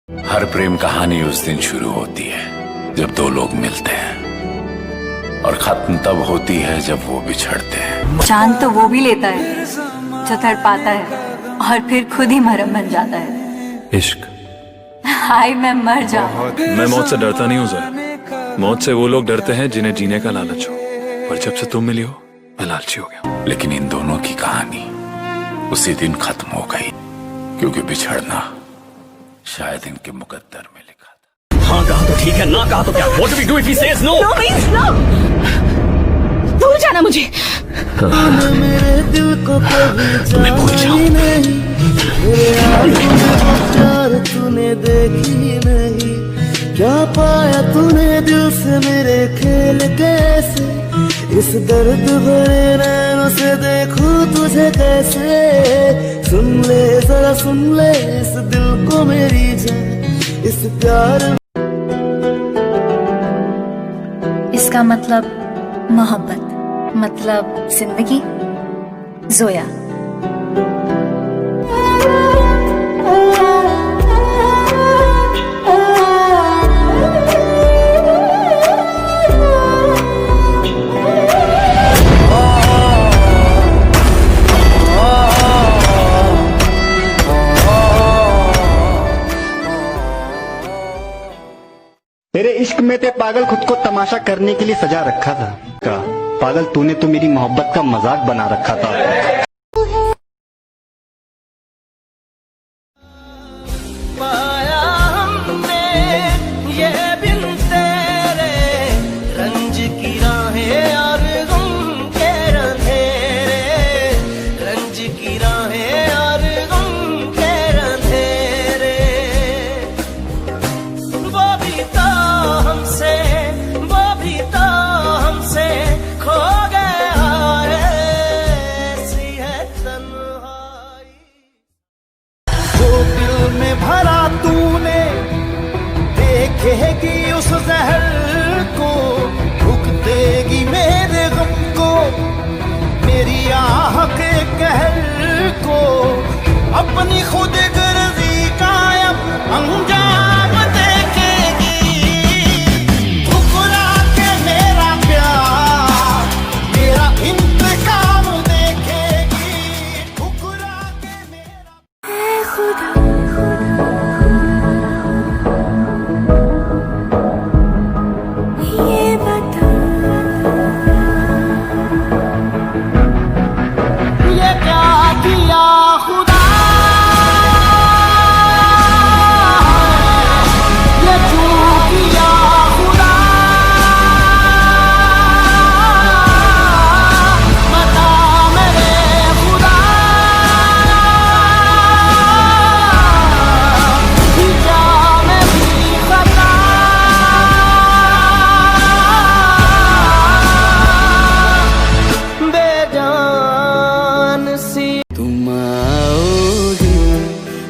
हर प्रेम कहानी उस दिन शुरू होती है जब दो लोग मिलते हैं और खत्म तब होती है जब वो बिछड़ते हैं। जान तो वो भी लेता है जो तड़पाता है और फिर खुद ही मरहम बन जाता है। इश्क। हाय मैं मर जाऊं। मैं मौत से डरता नहीं हूँ ज़रा। मौत से वो लोग डरते हैं जिन्हें जीने का लालच हो, पर जब से तुम मिली हो मैं लालची हो गया। लेकिन इन दोनों की कहानी उसी दिन खत्म हो गई क्योंकि बिछड़ना शायद इनके मुकद्दर में लिखा था। हाँ कहा तो ठीक है, ना कहा तो क्या? What do we do if he says no? No means no। भूल जाना मुझे। तुम्हें भूल जाऊं। तूने देखी नहीं, क्या पाया तूने दिल से मेरे खेल कैसे, इस दर्द भरे नैनों से देखूं तुझे कैसे। सुन ले जरा सुन ले इस दिल को मेरी जान, इस प्यार। इसका मतलब मोहब्बत, मतलब जिंदगी। जोया। तेरे इश्क में ते पागल खुद को तमाशा करने के लिए सजा रखा था का पागल तूने तो मेरी मोहब्बत का मजाक बना रखा था। पाया हमने ये बिन तेरे रंज की राहें और गम के अंधेरे, रंज की राहें और गम के अंधेरे। वो भी तो हमसे, वो भी तो हमसे खो गया रे, ऐसी है तन्हाई। वो दिल में भरा तूने, देखेगी उस जहर को, भुगतेगी मेरे गम को, मेरी आह के कहर को, अपनी खुद गर्जी का अब अंजाम देखेगी। ठुकरा के मेरा प्यार, मेरा इंतकाम देखेगी। ठुकरा के मेरा खुदा ये बता, ये क्या किया खुदा, ये क्यों किया खुदा, बता मेरे खुदा, क्या मेरी खता, बेजान सी। तुम आओगे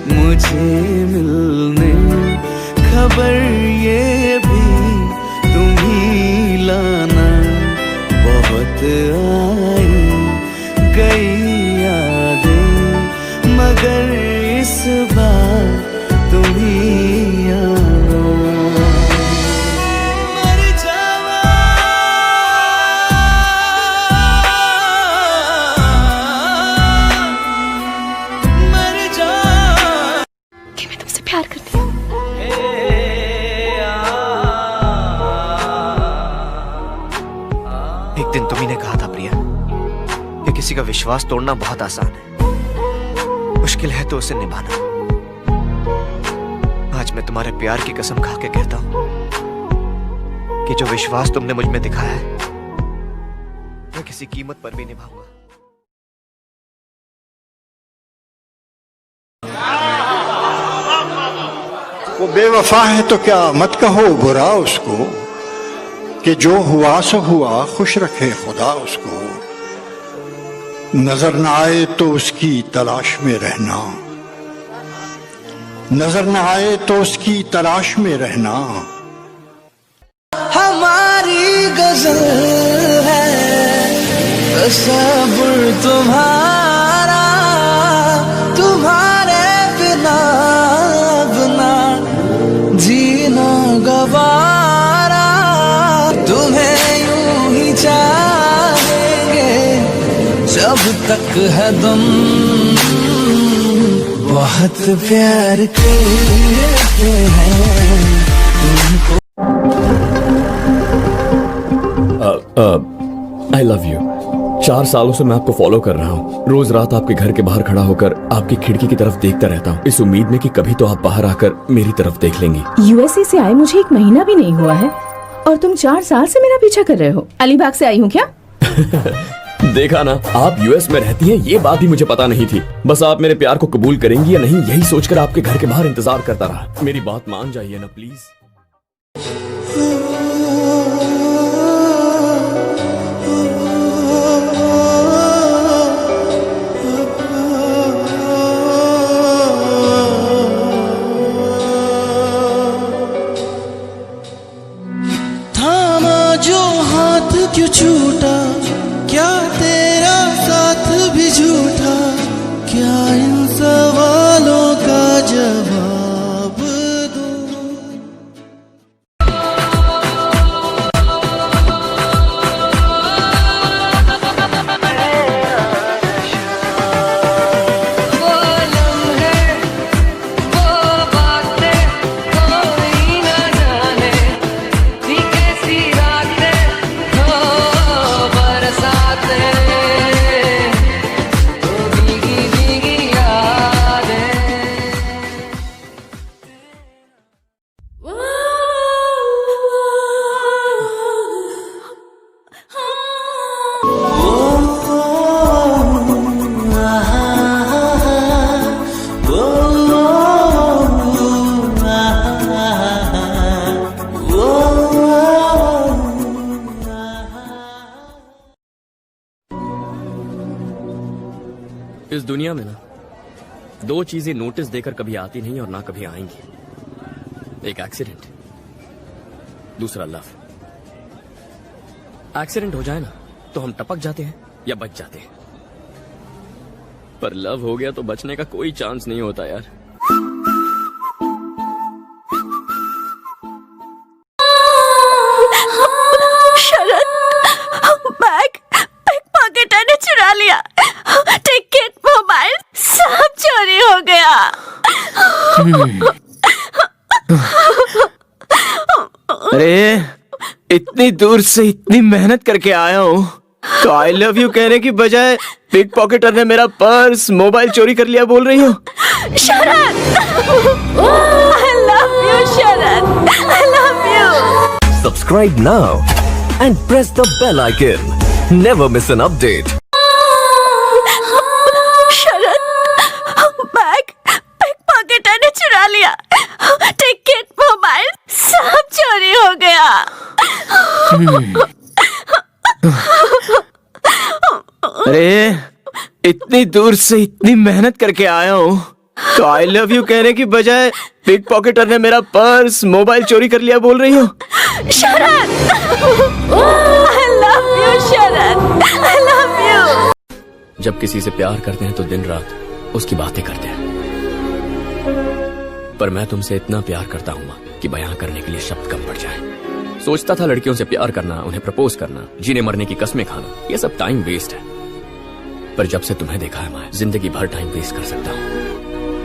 मुझे मिलने, खबर ये भी तुम ही लाना। बहुत आई गई यादें मगर इस बार तुम ही आना। मर जावा, मर जा कि मैं तुमसे प्यार करती हूँ। एक दिन तुम्ही ने कहा था प्रिया कि किसी का विश्वास तोड़ना बहुत आसान है, मुश्किल है तो उसे निभाना। आज मैं तुम्हारे प्यार की कसम खा के कहता हूं कि जो विश्वास तुमने मुझ में दिखाया है मैं किसी कीमत पर भी निभाऊंगा। वो बेवफा है तो क्या मत कहो बुरा उसको, कि जो हुआ सो हुआ खुश रखे खुदा उसको। नजर न आए तो उसकी तलाश में रहना, नजर न आए तो उसकी तलाश में रहना। हमारी गजल है तसव्वुर तुम्हारा, तुम्हारे बिना बिना तक है दम, बहुत प्यार करते हैं तुमको। I love you. 4 सालों से मैं आपको फॉलो कर रहा हूँ। रोज रात आपके घर के बाहर खड़ा होकर आपकी खिड़की की तरफ देखता रहता हूँ, इस उम्मीद में कि कभी तो आप बाहर आकर मेरी तरफ देख लेंगी। यूएसए से आए मुझे 1 महीना भी नहीं हुआ है और तुम 4 साल से मेरा पीछा कर रहे हो। अलीबाग से आई हूँ क्या? देखा ना, आप यूएस में रहती हैं, ये बात भी मुझे पता नहीं थी। बस आप मेरे प्यार को कबूल करेंगी या नहीं, यही सोचकर आपके घर के बाहर इंतजार करता रहा। मेरी बात मान जाइए ना प्लीज। थामा जो हाथ क्यों छूटा, क्या तेरा साथ भी झूठा, क्या इन सवालों का जवाब दूं। इस दुनिया में ना 2 चीजें नोटिस देकर कभी आती नहीं और ना कभी आएंगी। एक एक्सीडेंट, दूसरा लव। एक्सीडेंट हो जाए ना तो हम टपक जाते हैं या बच जाते हैं, पर लव हो गया तो बचने का कोई चांस नहीं होता यार। पॉकेटर ने चुरा लिया, टिकट, मोबाइल सब चोरी हो गया। अरे इतनी दूर से इतनी मेहनत करके आया हूँ तो आई लव यू कहने की बजाय पिक पॉकेटर ने मेरा पर्स, मोबाइल चोरी कर लिया बोल रही हो। शरद, I love you, Sharad, I love you. Subscribe now and press the bell icon. Never miss an update. Sharad, bag pick pocketer ने चुरा लिया, टिकट, मोबाइल सब चोरी हो गया। अरे इतनी दूर से इतनी मेहनत करके आया हूँ तो आई लव यू कहने की बजाय पिक पॉकेटर ने मेरा पर्स, मोबाइल चोरी कर लिया बोल रही हो। शरद, I love you, Sharad, I love you. जब किसी से प्यार करते हैं तो दिन रात उसकी बातें करते हैं, पर मैं तुमसे इतना प्यार करता हूँ माँ कि बयां करने के लिए शब्द कम पड़ जाए। सोचता था लड़कियों से प्यार करना, उन्हें प्रपोज करना, जीने मरने की कस्में खाना, ये सब टाइम वेस्ट है, पर जब से तुम्हें देखा है मैं जिंदगी भर टाइम वेस्ट कर सकता हूँ।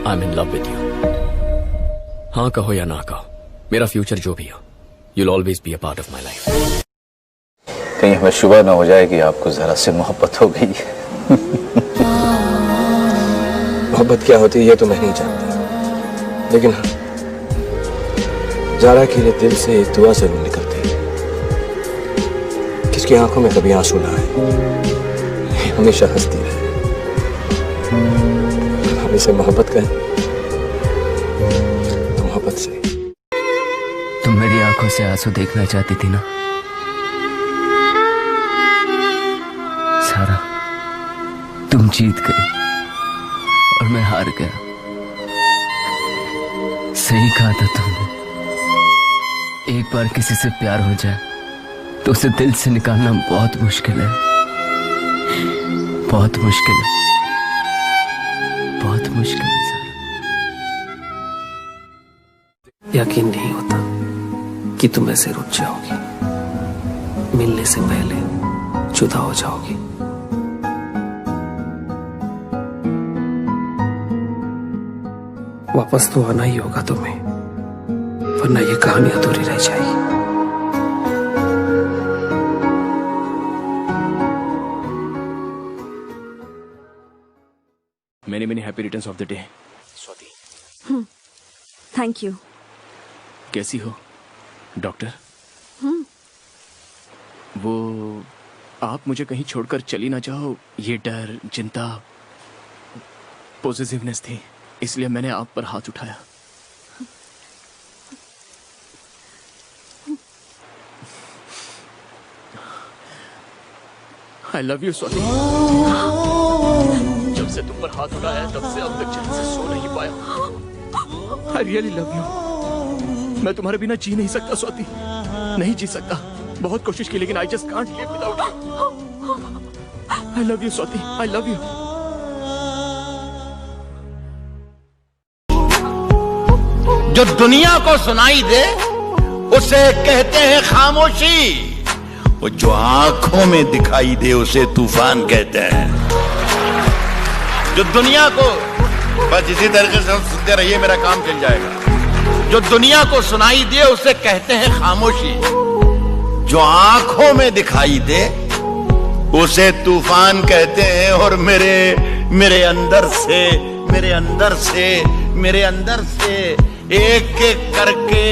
I am in love with you. हाँ कहो या ना कहो, मेरा फ्यूचर जो भी हो, you'll always be a part of my life. कहीं हमें शुबह न हो जाए कि आपको जरा से मोहब्बत हो गई। मोहब्बत क्या होती है ये तो मैं नहीं जानता, लेकिन हाँ, जारा के लिए दिल से एक दुआ जरूर निकलती है। किसकी आंखों में कभी आंसू ना आए, हमेशा हंसती रहे। हम इसे मोहब्बत कहें तो मोहब्बत से। तुम मेरी आंखों से आंसू देखना चाहती थी ना सारा, तुम जीत गई और मैं हार गया। सही कहा था तुमने, एक बार किसी से प्यार हो जाए तो उसे दिल से निकालना बहुत मुश्किल है, बहुत मुश्किल है, बहुत मुश्किल है सारा। यकीन नहीं होता कि तुम ऐसे रुक जाओगी, मिलने से पहले जुदा हो जाओगी। वापस तो आना ही होगा तुम्हें, वरना ये कहानी अधूरी रह जाएगी। Many many happy returns of the day Swati. Thank you. कैसी हो डॉक्टर? वो आप मुझे कहीं छोड़कर चली ना जाओ, ये डर, चिंता, पॉजिटिवनेस थी, इसलिए मैंने आप पर हाथ उठाया। I love you Swati. जब से तुम पर हाथ उठाया तब से अब तक चैन से सो नहीं पाया। I really love you. मैं तुम्हारे बिना जी नहीं सकता स्वाति, नहीं जी सकता। बहुत कोशिश की लेकिन I just can't live without you. I love you Swati, I love you. जो दुनिया को सुनाई दे उसे कहते हैं खामोशी, वो जो आंखों में दिखाई दे उसे तूफान कहते हैं। जो दुनिया को, बस इसी तरीके से सुनते रहिए, मेरा काम चल जाएगा। जो दुनिया को सुनाई दे उसे कहते हैं खामोशी, जो आंखों में दिखाई दे उसे तूफान कहते हैं। और मेरे अंदर से एक एक करके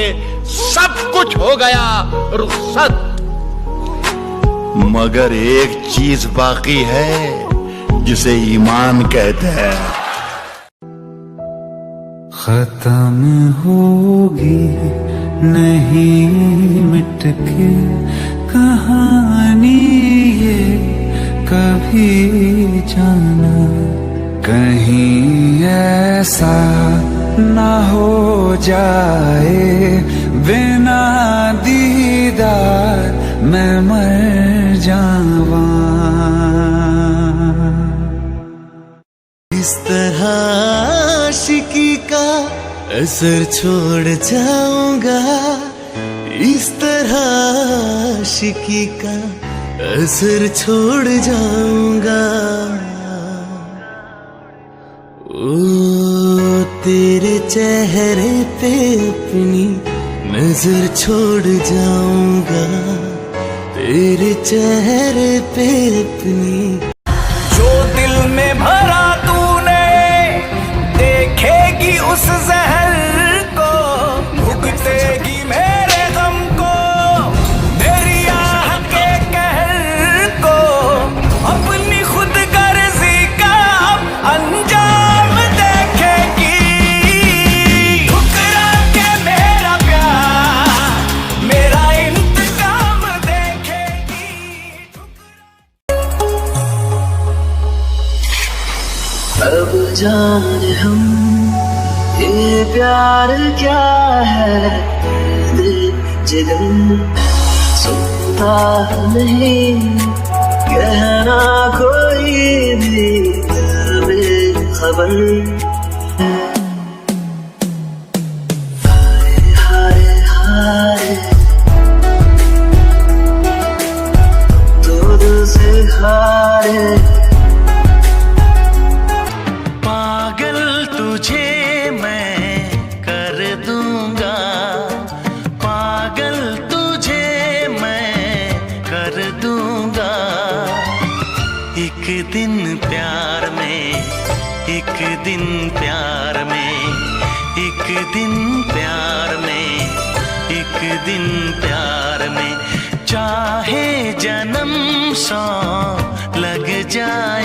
सब कुछ हो गया रुखसत, मगर एक चीज बाकी है जिसे ईमान कहते हैं। खत्म होगी नहीं मिट के कहानी ये कभी जाना, कहीं ऐसा ना हो जाए बिना दीदार मैं मर जावा। इस तरह आशिकी का असर छोड़ जाऊंगा, इस तरह आशिकी का असर छोड़ जाऊंगा। ओ तेरे चेहरे पे अपनी नजर छोड़ जाऊंगा, तेरे चेहरे पे अपनी। जो दिल में भरा तूने देखेगी उस जहर को, भुगतेगी मेरे गम को, मेरी आह के कहर को, अपनी खुद गर्जी का अंजाम देखेगी। ठुकरा के मेरा प्यार, मेरा इंतकाम देखेगी। अब जाने हम ये प्यार क्या है, दिल जिगर सुनता नहीं कहना कोई भी, बेखबर हाय हाय तो दिल से हारे। पागल तुझे मैं कर दूंगा, पागल तुझे मैं कर दूंगा। एक दिन प्यार में, एक दिन प्यार में, एक दिन प्यार में, एक दिन प्यार में, चाहे जन्म 100 लग जाए।